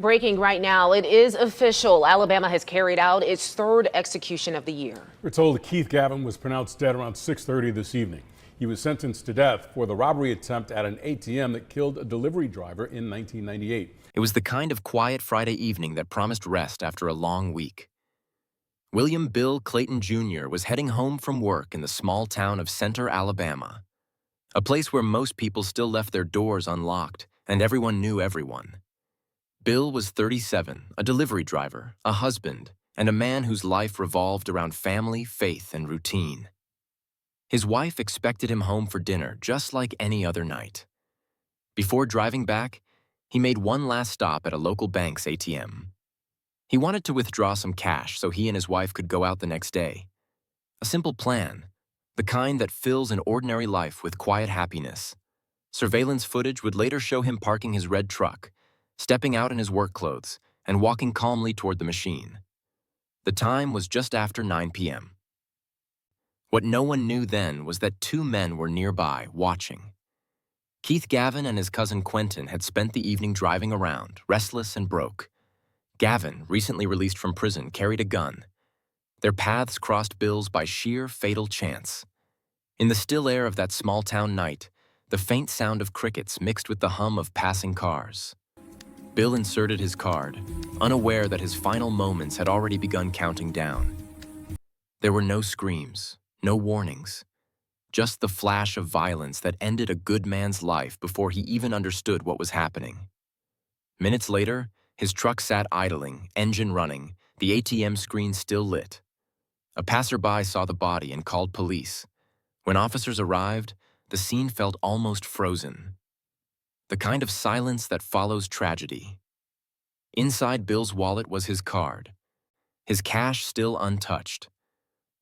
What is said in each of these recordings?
Breaking right now, it is official. Alabama has carried out its third execution of the year. We're told that Keith Gavin was pronounced dead around 6:30 this evening. He was sentenced to death for the robbery attempt at an ATM that killed a delivery driver in 1998. It was the kind of quiet Friday evening that promised rest after a long week. William Bill Clayton Jr. was heading home from work in the small town of Center, Alabama, a place where most people still left their doors unlocked and everyone knew everyone. Bill was 37, a delivery driver, a husband, and a man whose life revolved around family, faith, and routine. His wife expected him home for dinner just like any other night. Before driving back, he made one last stop at a local bank's ATM. He wanted to withdraw some cash so he and his wife could go out the next day. A simple plan, the kind that fills an ordinary life with quiet happiness. Surveillance footage would later show him parking his red truck, stepping out in his work clothes, and walking calmly toward the machine. The time was just after 9 p.m. What no one knew then was that two men were nearby, watching. Keith Gavin and his cousin Quentin had spent the evening driving around, restless and broke. Gavin, recently released from prison, carried a gun. Their paths crossed Bill's by sheer fatal chance. In the still air of that small-town night, the faint sound of crickets mixed with the hum of passing cars. Bill inserted his card, unaware that his final moments had already begun counting down. There were no screams, no warnings, just the flash of violence that ended a good man's life before he even understood what was happening. Minutes later, his truck sat idling, engine running, the ATM screen still lit. A passerby saw the body and called police. When officers arrived, the scene felt almost frozen. The kind of silence that follows tragedy. Inside Bill's wallet was his card, his cash still untouched.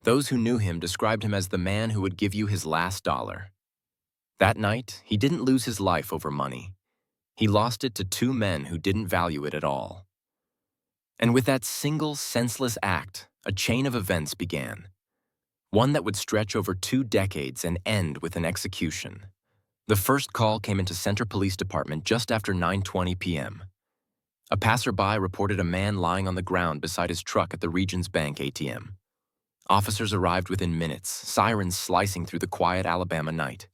Those who knew him described him as the man who would give you his last dollar. That night, he didn't lose his life over money. He lost it to two men who didn't value it at all. And with that single, senseless act, a chain of events began. One that would stretch over 2 decades and end with an execution. The first call came into Center Police Department just after 9:20 p.m. A passerby reported a man lying on the ground beside his truck at the Regions Bank ATM. Officers arrived within minutes, sirens slicing through the quiet Alabama night.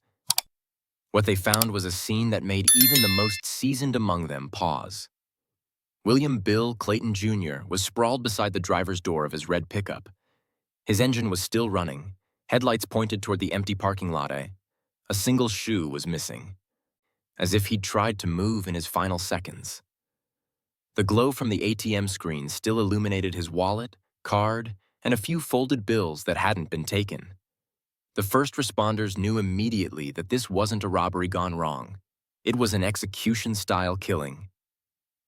What they found was a scene that made even the most seasoned among them pause. William Bill Clayton Jr. was sprawled beside the driver's door of his red pickup. His engine was still running, headlights pointed toward the empty parking lot. A single shoe was missing, as if he'd tried to move in his final seconds. The glow from the ATM screen still illuminated his wallet, card, and a few folded bills that hadn't been taken. The first responders knew immediately that this wasn't a robbery gone wrong. It was an execution-style killing.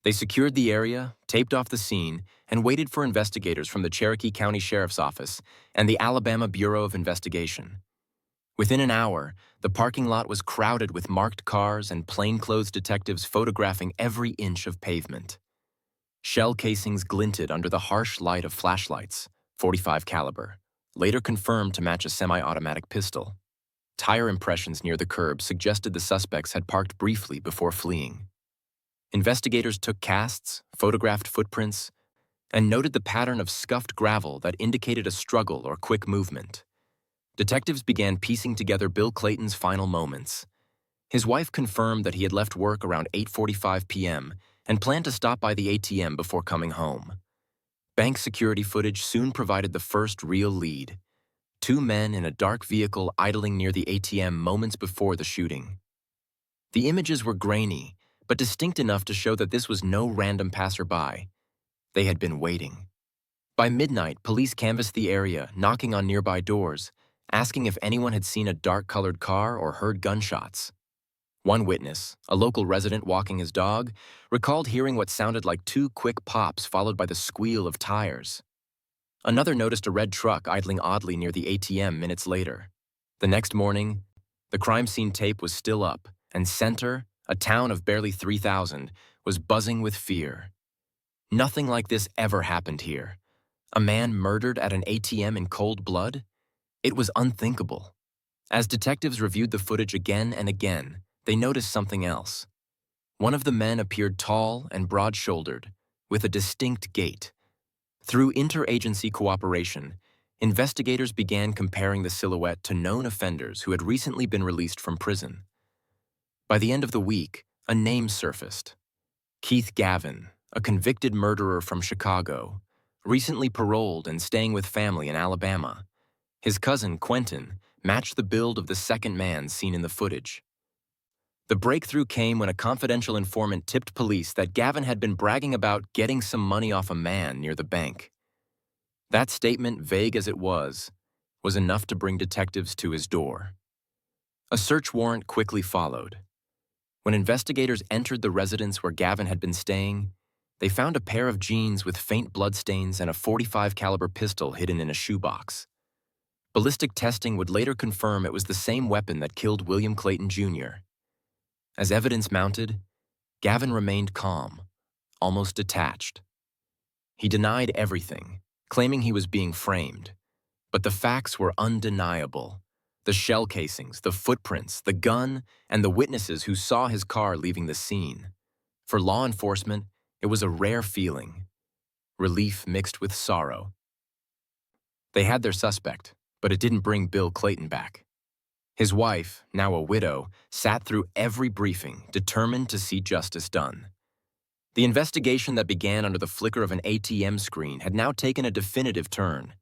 They secured the area, taped off the scene, and waited for investigators from the Cherokee County Sheriff's Office and the Alabama Bureau of Investigation. Within an hour, the parking lot was crowded with marked cars and plainclothes detectives photographing every inch of pavement. Shell casings glinted under the harsh light of flashlights, .45 caliber, later confirmed to match a semi-automatic pistol. Tire impressions near the curb suggested the suspects had parked briefly before fleeing. Investigators took casts, photographed footprints, and noted the pattern of scuffed gravel that indicated a struggle or quick movement. Detectives began piecing together Bill Clayton's final moments. His wife confirmed that he had left work around 8:45 p.m. and planned to stop by the ATM before coming home. Bank security footage soon provided the first real lead. 2 men in a dark vehicle idling near the ATM moments before the shooting. The images were grainy, but distinct enough to show that this was no random passerby. They had been waiting. By midnight, police canvassed the area, knocking on nearby doors, asking if anyone had seen a dark-colored car or heard gunshots. One witness, a local resident walking his dog, recalled hearing what sounded like 2 quick pops followed by the squeal of tires. Another noticed a red truck idling oddly near the ATM minutes later. The next morning, the crime scene tape was still up, and Center, a town of barely 3,000, was buzzing with fear. Nothing like this ever happened here. A man murdered at an ATM in cold blood? It was unthinkable. As detectives reviewed the footage again and again, they noticed something else. One of the men appeared tall and broad-shouldered, with a distinct gait. Through interagency cooperation, investigators began comparing the silhouette to known offenders who had recently been released from prison. By the end of the week, a name surfaced. Keith Gavin, a convicted murderer from Chicago, recently paroled and staying with family in Alabama. His cousin, Quentin, matched the build of the second man seen in the footage. The breakthrough came when a confidential informant tipped police that Gavin had been bragging about getting some money off a man near the bank. That statement, vague as it was enough to bring detectives to his door. A search warrant quickly followed. When investigators entered the residence where Gavin had been staying, they found a pair of jeans with faint bloodstains and a .45 caliber pistol hidden in a shoebox. Ballistic testing would later confirm it was the same weapon that killed William Clayton Jr. As evidence mounted, Gavin remained calm, almost detached. He denied everything, claiming he was being framed. But the facts were undeniable. The shell casings, the footprints, the gun, and the witnesses who saw his car leaving the scene. For law enforcement, it was a rare feeling, relief mixed with sorrow. They had their suspect, but it didn't bring Bill Clayton back. His wife, now a widow, sat through every briefing, determined to see justice done. The investigation that began under the flicker of an ATM screen had now taken a definitive turn.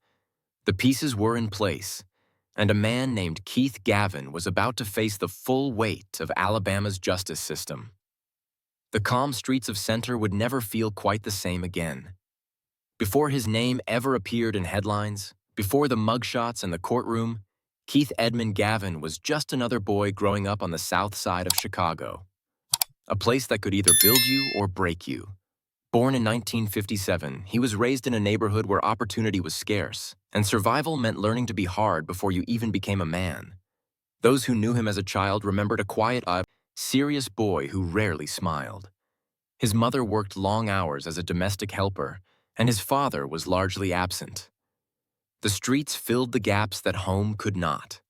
The pieces were in place, and a man named Keith Gavin was about to face the full weight of Alabama's justice system. The calm streets of Center would never feel quite the same again. Before his name ever appeared in headlines, before the mugshots and the courtroom, Keith Edmund Gavin was just another boy growing up on the south side of Chicago, a place that could either build you or break you. Born in 1957, he was raised in a neighborhood where opportunity was scarce, and survival meant learning to be hard before you even became a man. Those who knew him as a child remembered a quiet, serious boy who rarely smiled. His mother worked long hours as a domestic helper, and his father was largely absent. The streets filled the gaps that home could not.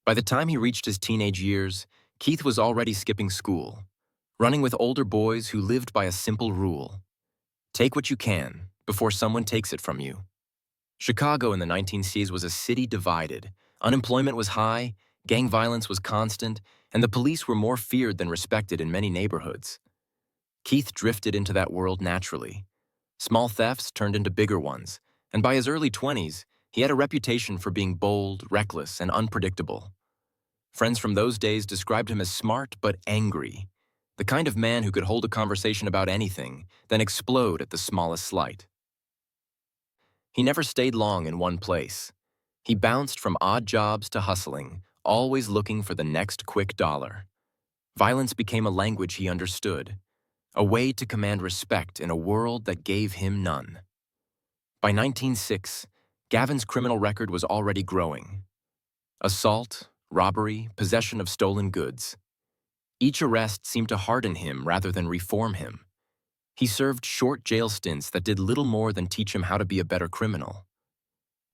By the time he reached his teenage years, Keith was already skipping school, running with older boys who lived by a simple rule: take what you can before someone takes it from you. Chicago in the 1960s was a city divided. Unemployment was high, gang violence was constant, and the police were more feared than respected in many neighborhoods. Keith drifted into that world naturally. Small thefts turned into bigger ones, and by his early 20s, he had a reputation for being bold, reckless, and unpredictable. Friends from those days described him as smart but angry, the kind of man who could hold a conversation about anything, then explode at the smallest slight. He never stayed long in one place. He bounced from odd jobs to hustling, always looking for the next quick dollar. Violence became a language he understood, a way to command respect in a world that gave him none. By 1906, Gavin's criminal record was already growing. Assault, robbery, possession of stolen goods. Each arrest seemed to harden him rather than reform him. He served short jail stints that did little more than teach him how to be a better criminal.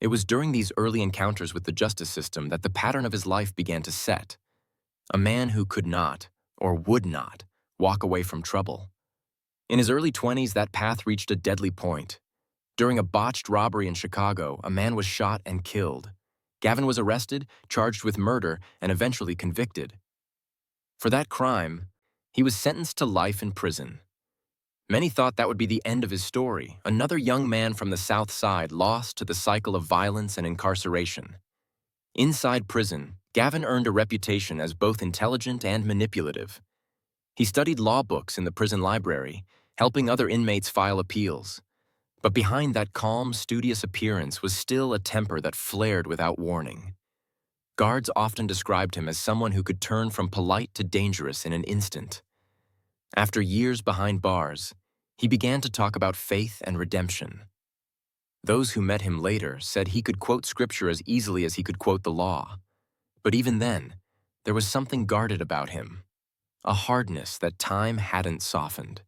It was during these early encounters with the justice system that the pattern of his life began to set. A man who could not, or would not, walk away from trouble. In his early 20s, that path reached a deadly point. During a botched robbery in Chicago, a man was shot and killed. Gavin was arrested, charged with murder, and eventually convicted. For that crime, he was sentenced to life in prison. Many thought that would be the end of his story, another young man from the South Side lost to the cycle of violence and incarceration. Inside prison, Gavin earned a reputation as both intelligent and manipulative. He studied law books in the prison library, helping other inmates file appeals. But behind that calm, studious appearance was still a temper that flared without warning. Guards often described him as someone who could turn from polite to dangerous in an instant. After years behind bars, he began to talk about faith and redemption. Those who met him later said he could quote scripture as easily as he could quote the law. But even then, there was something guarded about him, a hardness that time hadn't softened.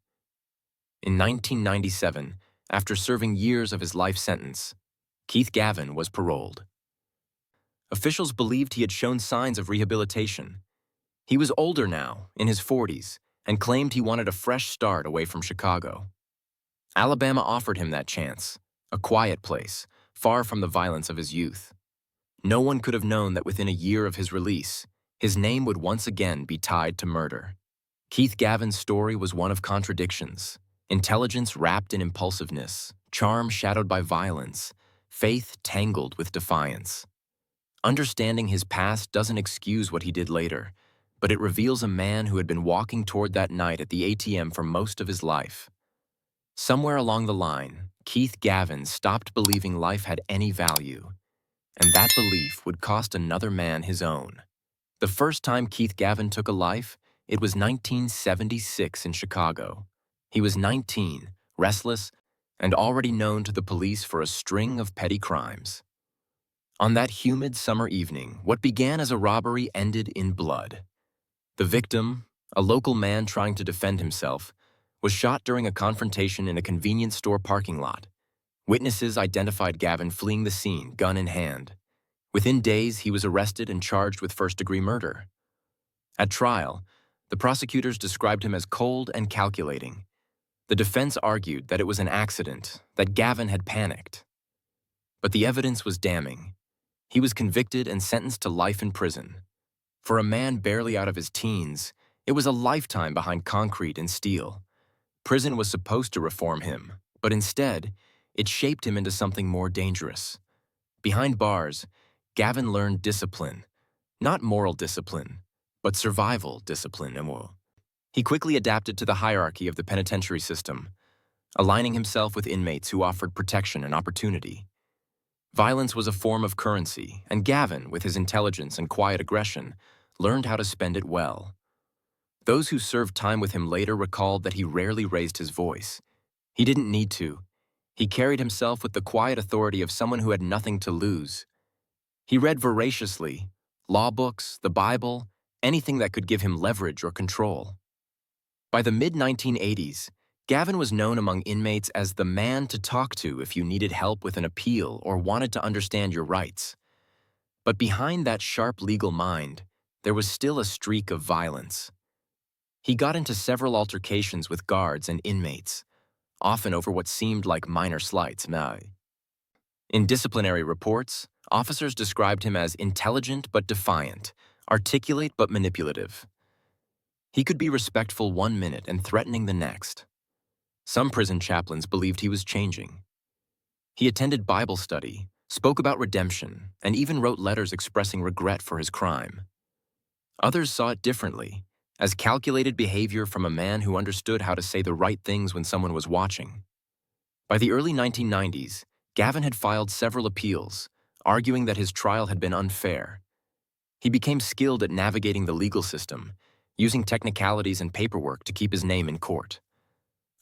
In 1997, after serving years of his life sentence, Keith Gavin was paroled. Officials believed he had shown signs of rehabilitation. He was older now, in his 40s, and claimed he wanted a fresh start away from Chicago. Alabama offered him that chance, a quiet place, far from the violence of his youth. No one could have known that within a year of his release, his name would once again be tied to murder. Keith Gavin's story was one of contradictions: intelligence wrapped in impulsiveness, charm shadowed by violence, faith tangled with defiance. Understanding his past doesn't excuse what he did later, but it reveals a man who had been walking toward that night at the ATM for most of his life. Somewhere along the line, Keith Gavin stopped believing life had any value, and that belief would cost another man his own. The first time Keith Gavin took a life, it was 1976 in Chicago. He was 19, restless, and already known to the police for a string of petty crimes. On that humid summer evening, what began as a robbery ended in blood. The victim, a local man trying to defend himself, was shot during a confrontation in a convenience store parking lot. Witnesses identified Gavin fleeing the scene, gun in hand. Within days, he was arrested and charged with first-degree murder. At trial, the prosecutors described him as cold and calculating. The defense argued that it was an accident, that Gavin had panicked. But the evidence was damning. He was convicted and sentenced to life in prison. For a man barely out of his teens, it was a lifetime behind concrete and steel. Prison was supposed to reform him, but instead, it shaped him into something more dangerous. Behind bars, Gavin learned discipline, not moral discipline, but survival discipline. He quickly adapted to the hierarchy of the penitentiary system, aligning himself with inmates who offered protection and opportunity. Violence was a form of currency, and Gavin, with his intelligence and quiet aggression, learned how to spend it well. Those who served time with him later recalled that he rarely raised his voice. He didn't need to. He carried himself with the quiet authority of someone who had nothing to lose. He read voraciously, law books, the Bible, anything that could give him leverage or control. By the mid-1980s, Gavin was known among inmates as the man to talk to if you needed help with an appeal or wanted to understand your rights. But behind that sharp legal mind, there was still a streak of violence. He got into several altercations with guards and inmates, often over what seemed like minor slights. In disciplinary reports, officers described him as intelligent but defiant, articulate but manipulative. He could be respectful one minute and threatening the next. Some prison chaplains believed he was changing. He attended Bible study, spoke about redemption, and even wrote letters expressing regret for his crime. Others saw it differently, as calculated behavior from a man who understood how to say the right things when someone was watching. By the early 1990s, Gavin had filed several appeals, arguing that his trial had been unfair. He became skilled at navigating the legal system, using technicalities and paperwork to keep his name in court.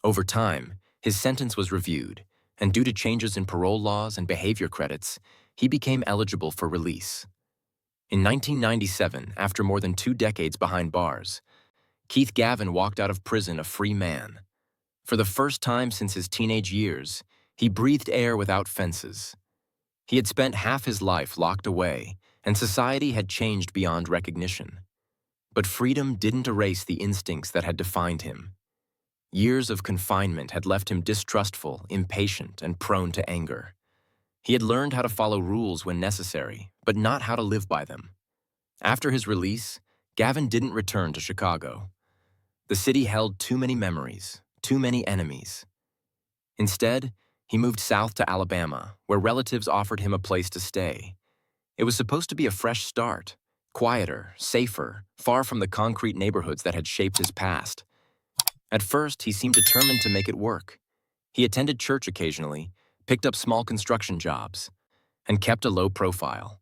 Over time, his sentence was reviewed, and due to changes in parole laws and behavior credits, he became eligible for release. In 1997, after more than 2 decades behind bars, Keith Gavin walked out of prison a free man. For the first time since his teenage years, he breathed air without fences. He had spent half his life locked away, and society had changed beyond recognition. But freedom didn't erase the instincts that had defined him. Years of confinement had left him distrustful, impatient, and prone to anger. He had learned how to follow rules when necessary, but not how to live by them. After his release, Gavin didn't return to Chicago. The city held too many memories, too many enemies. Instead, he moved south to Alabama, where relatives offered him a place to stay. It was supposed to be a fresh start, quieter, safer, far from the concrete neighborhoods that had shaped his past. At first, he seemed determined to make it work. He attended church occasionally, picked up small construction jobs, and kept a low profile.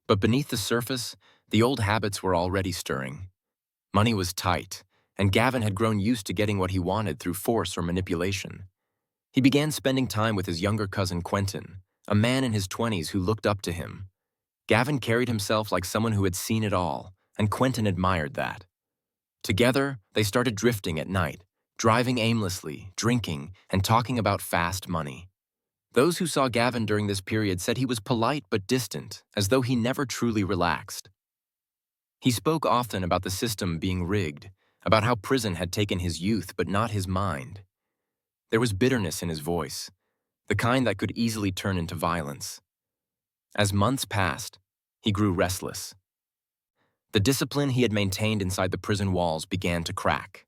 But beneath the surface, the old habits were already stirring. Money was tight, and Gavin had grown used to getting what he wanted through force or manipulation. He began spending time with his younger cousin Quentin, a man in his 20s who looked up to him. Gavin carried himself like someone who had seen it all, and Quentin admired that. Together, they started drifting at night, driving aimlessly, drinking, and talking about fast money. Those who saw Gavin during this period said he was polite but distant, as though he never truly relaxed. He spoke often about the system being rigged, about how prison had taken his youth but not his mind. There was bitterness in his voice, the kind that could easily turn into violence. As months passed, he grew restless. The discipline he had maintained inside the prison walls began to crack.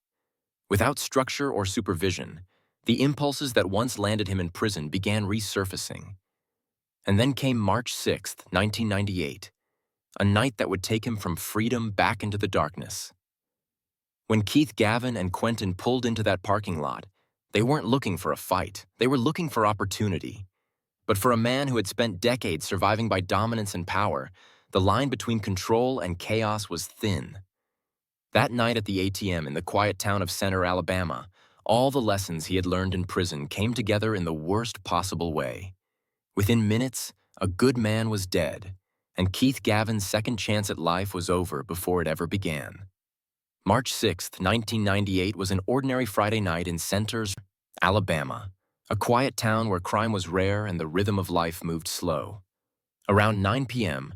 Without structure or supervision, the impulses that once landed him in prison began resurfacing. And then came March 6, 1998, a night that would take him from freedom back into the darkness. When Keith Gavin and Quentin pulled into that parking lot, they weren't looking for a fight. They were looking for opportunity. But for a man who had spent decades surviving by dominance and power, the line between control and chaos was thin. That night at the ATM in the quiet town of Center, Alabama, all the lessons he had learned in prison came together in the worst possible way. Within minutes, a good man was dead, and Keith Gavin's second chance at life was over before it ever began. March 6, 1998 was an ordinary Friday night in Center, Alabama, a quiet town where crime was rare and the rhythm of life moved slow. Around 9 p.m.,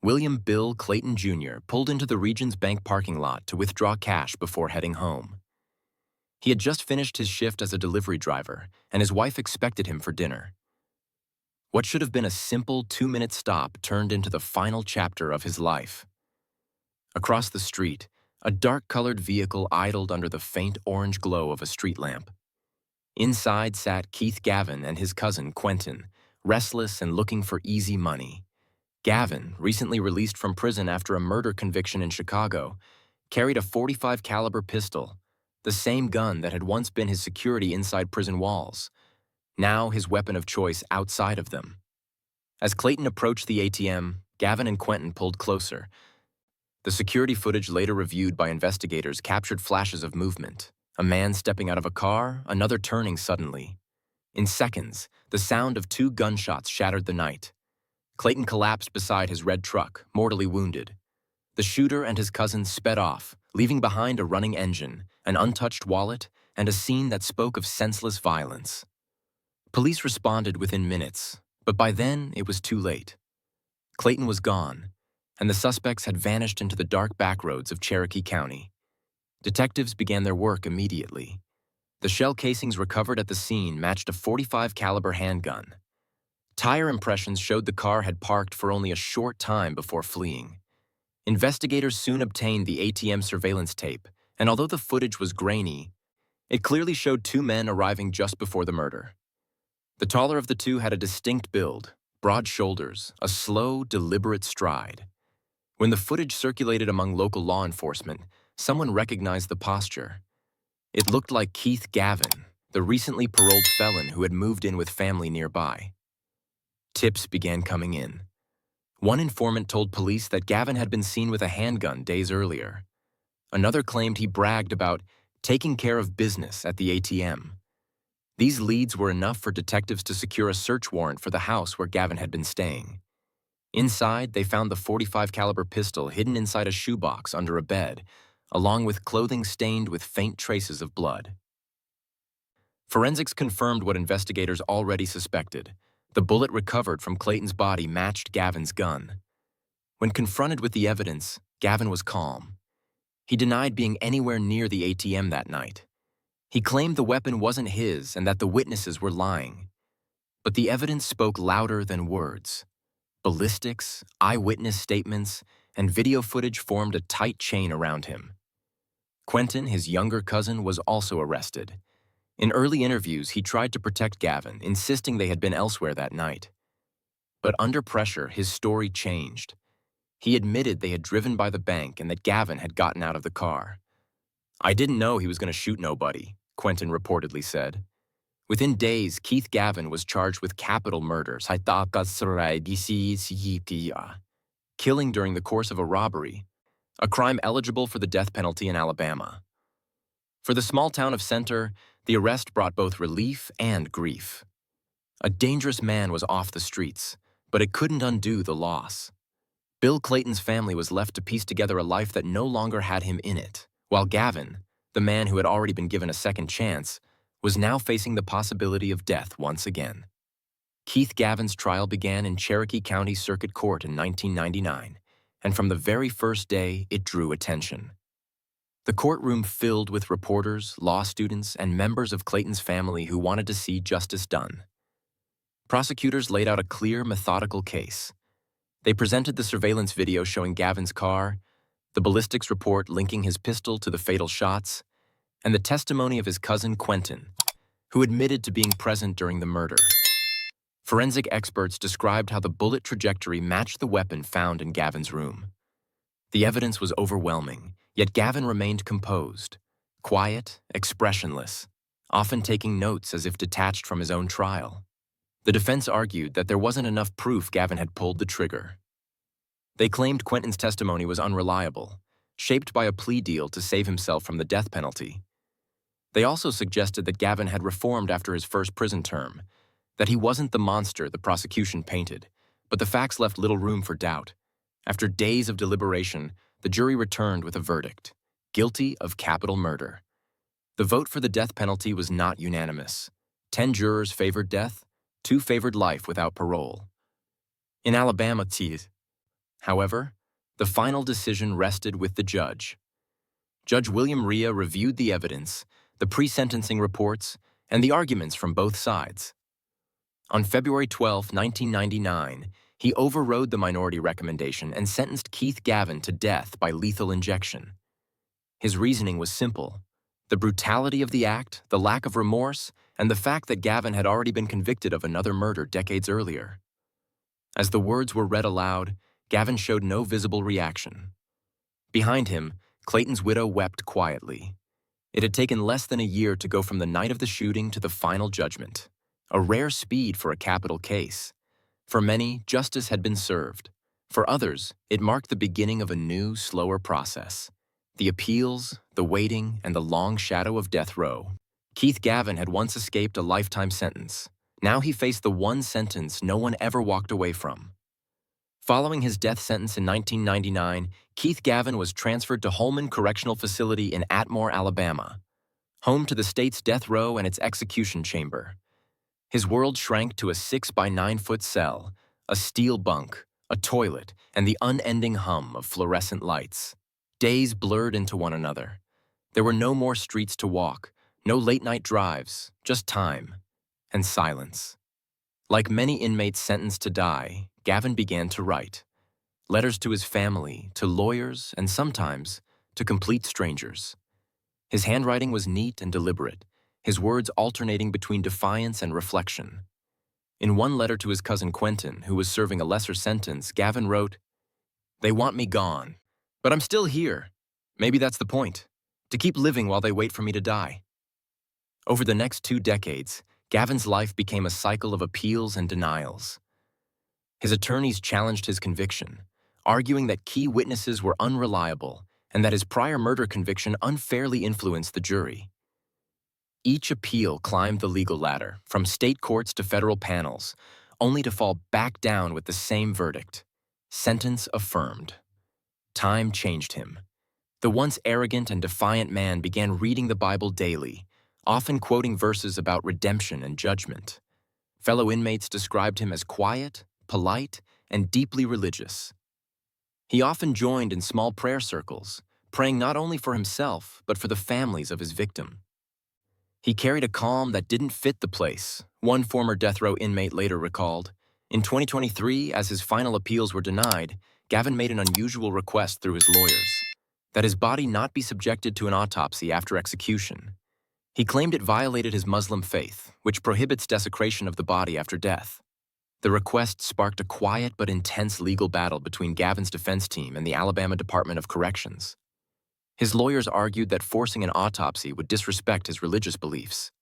William Bill Clayton Jr. pulled into the Regions Bank parking lot to withdraw cash before heading home. He had just finished his shift as a delivery driver, and his wife expected him for dinner. What should have been a simple 2-minute stop turned into the final chapter of his life. Across the street, a dark-colored vehicle idled under the faint orange glow of a street lamp. Inside sat Keith Gavin and his cousin Quentin, restless and looking for easy money. Gavin, recently released from prison after a murder conviction in Chicago, carried a .45 caliber pistol, the same gun that had once been his security inside prison walls, now his weapon of choice outside of them. As Clayton approached the ATM, Gavin and Quentin pulled closer. The security footage later reviewed by investigators captured flashes of movement. A man stepping out of a car, another turning suddenly. In seconds, the sound of 2 gunshots shattered the night. Clayton collapsed beside his red truck, mortally wounded. The shooter and his cousin sped off, leaving behind a running engine, an untouched wallet, and a scene that spoke of senseless violence. Police responded within minutes, but by then it was too late. Clayton was gone, and the suspects had vanished into the dark backroads of Cherokee County. Detectives began their work immediately. The shell casings recovered at the scene matched a .45 caliber handgun. Tire impressions showed the car had parked for only a short time before fleeing. Investigators soon obtained the ATM surveillance tape, and although the footage was grainy, it clearly showed 2 men arriving just before the murder. The taller of the 2 had a distinct build, broad shoulders, a slow, deliberate stride. When the footage circulated among local law enforcement, someone recognized the posture. It looked like Keith Gavin, the recently paroled felon who had moved in with family nearby. Tips began coming in. One informant told police that Gavin had been seen with a handgun days earlier. Another claimed he bragged about taking care of business at the ATM. These leads were enough for detectives to secure a search warrant for the house where Gavin had been staying. Inside, they found the .45 caliber pistol hidden inside a shoebox under a bed, along with clothing stained with faint traces of blood. Forensics confirmed what investigators already suspected. The bullet recovered from Clayton's body matched Gavin's gun. When confronted with the evidence, Gavin was calm. He denied being anywhere near the ATM that night. He claimed the weapon wasn't his and that the witnesses were lying. But the evidence spoke louder than words. Ballistics, eyewitness statements, and video footage formed a tight chain around him. Quentin, his younger cousin, was also arrested. In early interviews, he tried to protect Gavin, insisting they had been elsewhere that night. But under pressure, his story changed. He admitted they had driven by the bank and that Gavin had gotten out of the car. "I didn't know he was going to shoot nobody," Quentin reportedly said. Within days, Keith Gavin was charged with capital murder, killing during the course of a robbery, a crime eligible for the death penalty in Alabama. For the small town of Center, the arrest brought both relief and grief. A dangerous man was off the streets, but it couldn't undo the loss. Bill Clayton's family was left to piece together a life that no longer had him in it, while Gavin, the man who had already been given a second chance, was now facing the possibility of death once again. Keith Gavin's trial began in Cherokee County Circuit Court in 1999, and from the very first day, it drew attention. The courtroom filled with reporters, law students, and members of Clayton's family who wanted to see justice done. Prosecutors laid out a clear, methodical case. They presented the surveillance video showing Gavin's car, the ballistics report linking his pistol to the fatal shots, and the testimony of his cousin Quentin, who admitted to being present during the murder. Forensic experts described how the bullet trajectory matched the weapon found in Gavin's room. The evidence was overwhelming, yet Gavin remained composed, quiet, expressionless, often taking notes as if detached from his own trial. The defense argued that there wasn't enough proof Gavin had pulled the trigger. They claimed Quentin's testimony was unreliable, shaped by a plea deal to save himself from the death penalty. They also suggested that Gavin had reformed after his first prison term, that he wasn't the monster the prosecution painted, but the facts left little room for doubt. After days of deliberation, the jury returned with a verdict: guilty of capital murder. The vote for the death penalty was not unanimous. 10 jurors favored death, 2 favored life without parole. In Alabama, however, the final decision rested with the judge. Judge William Rhea reviewed the evidence, the pre-sentencing reports, and the arguments from both sides. On February 12, 1999, he overrode the minority recommendation and sentenced Keith Gavin to death by lethal injection. His reasoning was simple: the brutality of the act, the lack of remorse, and the fact that Gavin had already been convicted of another murder decades earlier. As the words were read aloud, Gavin showed no visible reaction. Behind him, Clayton's widow wept quietly. It had taken less than a year to go from the night of the shooting to the final judgment, a rare speed for a capital case. For many, justice had been served. For others, it marked the beginning of a new, slower process. The appeals, the waiting, and the long shadow of death row. Keith Gavin had once escaped a lifetime sentence. Now he faced the one sentence no one ever walked away from. Following his death sentence in 1999, Keith Gavin was transferred to Holman Correctional Facility in Atmore, Alabama, home to the state's death row and its execution chamber. His world shrank to a 6 by 9 foot cell, a steel bunk, a toilet, and the unending hum of fluorescent lights. Days blurred into one another. There were no more streets to walk, no late-night drives, just time and silence. Like many inmates sentenced to die, Gavin began to write. Letters to his family, to lawyers, and sometimes to complete strangers. His handwriting was neat and deliberate, his words alternating between defiance and reflection. In one letter to his cousin Quentin, who was serving a lesser sentence, Gavin wrote, "They want me gone, but I'm still here. Maybe that's the point, to keep living while they wait for me to die." Over the next 2 decades, Gavin's life became a cycle of appeals and denials. His attorneys challenged his conviction, arguing that key witnesses were unreliable and that his prior murder conviction unfairly influenced the jury. Each appeal climbed the legal ladder, from state courts to federal panels, only to fall back down with the same verdict: sentence affirmed. Time changed him. The once arrogant and defiant man began reading the Bible daily, often quoting verses about redemption and judgment. Fellow inmates described him as quiet, polite, and deeply religious. He often joined in small prayer circles, praying not only for himself, but for the families of his victim. He carried a calm that didn't fit the place, one former death row inmate later recalled. In 2023, as his final appeals were denied, Gavin made an unusual request through his lawyers: that his body not be subjected to an autopsy after execution. He claimed it violated his Muslim faith, which prohibits desecration of the body after death. The request sparked a quiet but intense legal battle between Gavin's defense team and the Alabama Department of Corrections. His lawyers argued that forcing an autopsy would disrespect his religious beliefs.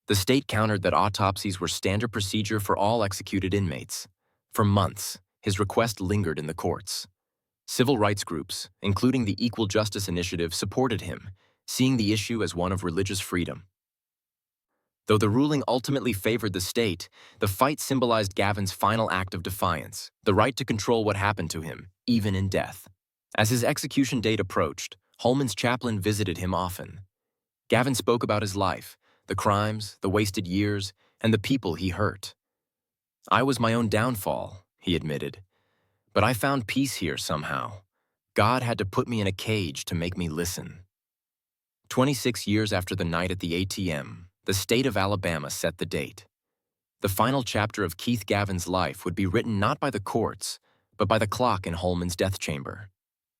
The state countered that autopsies were standard procedure for all executed inmates. For months, his request lingered in the courts. Civil rights groups, including the Equal Justice Initiative, supported him, seeing the issue as one of religious freedom. Though the ruling ultimately favored the state, the fight symbolized Gavin's final act of defiance, the right to control what happened to him, even in death. As his execution date approached, Holman's chaplain visited him often. Gavin spoke about his life, the crimes, the wasted years, and the people he hurt. "I was my own downfall," he admitted, "but I found peace here somehow. God had to put me in a cage to make me listen." 26 years after the night at the ATM, the state of Alabama set the date. The final chapter of Keith Gavin's life would be written not by the courts, but by the clock in Holman's death chamber.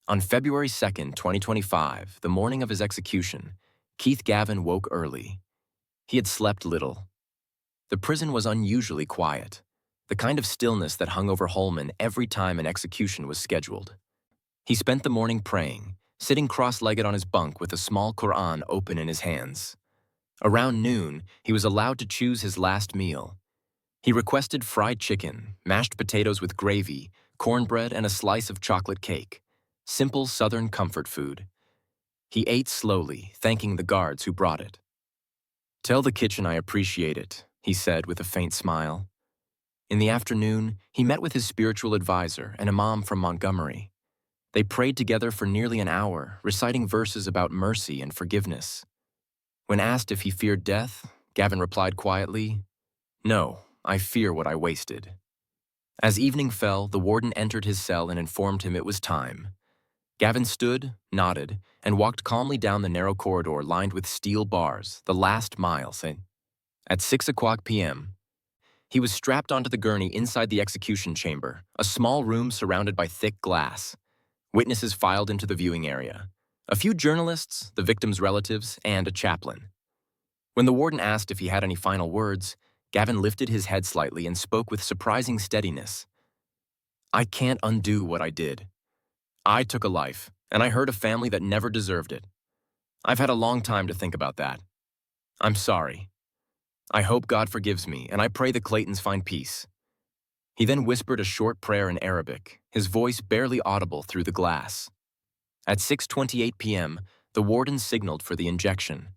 On February 2nd, 2025, the morning of his execution, Keith Gavin woke early. He had slept little. The prison was unusually quiet, the kind of stillness that hung over Holman every time an execution was scheduled. He spent the morning praying, sitting cross-legged on his bunk with a small Quran open in his hands. Around noon, he was allowed to choose his last meal. He requested fried chicken, mashed potatoes with gravy, cornbread, and a slice of chocolate cake. Simple Southern comfort food. He ate slowly, thanking the guards who brought it. "Tell the kitchen I appreciate it," he said with a faint smile. In the afternoon, he met with his spiritual advisor, an imam from Montgomery. They prayed together for nearly an hour, reciting verses about mercy and forgiveness. When asked if he feared death, Gavin replied quietly, "No, I fear what I wasted." As evening fell, the warden entered his cell and informed him it was time. Gavin stood, nodded, and walked calmly down the narrow corridor lined with steel bars, the last mile. At 6 p.m., he was strapped onto the gurney inside the execution chamber, a small room surrounded by thick glass. Witnesses filed into the viewing area. A few journalists, the victims' relatives, and a chaplain. When the warden asked if he had any final words, Gavin lifted his head slightly and spoke with surprising steadiness. "I can't undo what I did. I took a life, and I hurt a family that never deserved it. I've had a long time to think about that. I'm sorry. I hope God forgives me, and I pray the Claytons find peace." He then whispered a short prayer in Arabic, his voice barely audible through the glass. At 6:28 p.m., the warden signaled for the injection.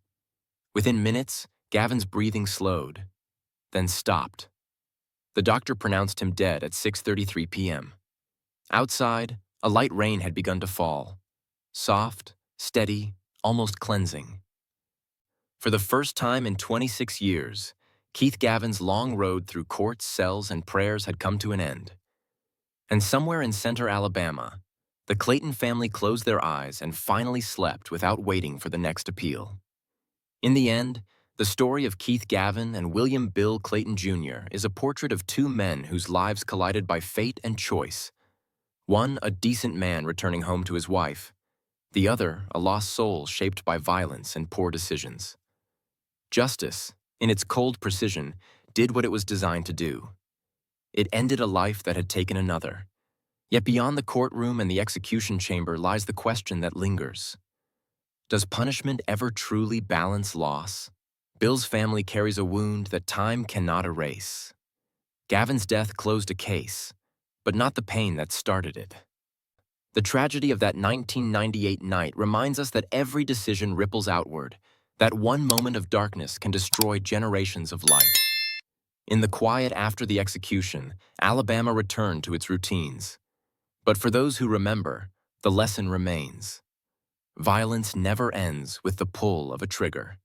Within minutes, Gavin's breathing slowed, then stopped. The doctor pronounced him dead at 6:33 p.m. Outside, a light rain had begun to fall. Soft, steady, almost cleansing. For the first time in 26 years, Keith Gavin's long road through courts, cells, and prayers had come to an end. And somewhere in center Alabama, the Clayton family closed their eyes and finally slept without waiting for the next appeal. In the end, the story of Keith Gavin and William Bill Clayton Jr. is a portrait of two men whose lives collided by fate and choice. One, a decent man returning home to his wife. The other, a lost soul shaped by violence and poor decisions. Justice, in its cold precision, did what it was designed to do. It ended a life that had taken another. Yet beyond the courtroom and the execution chamber lies the question that lingers. Does punishment ever truly balance loss? Bill's family carries a wound that time cannot erase. Gavin's death closed a case, but not the pain that started it. The tragedy of that 1998 night reminds us that every decision ripples outward, that one moment of darkness can destroy generations of light. In the quiet after the execution, Alabama returned to its routines. But for those who remember, the lesson remains. Violence never ends with the pull of a trigger.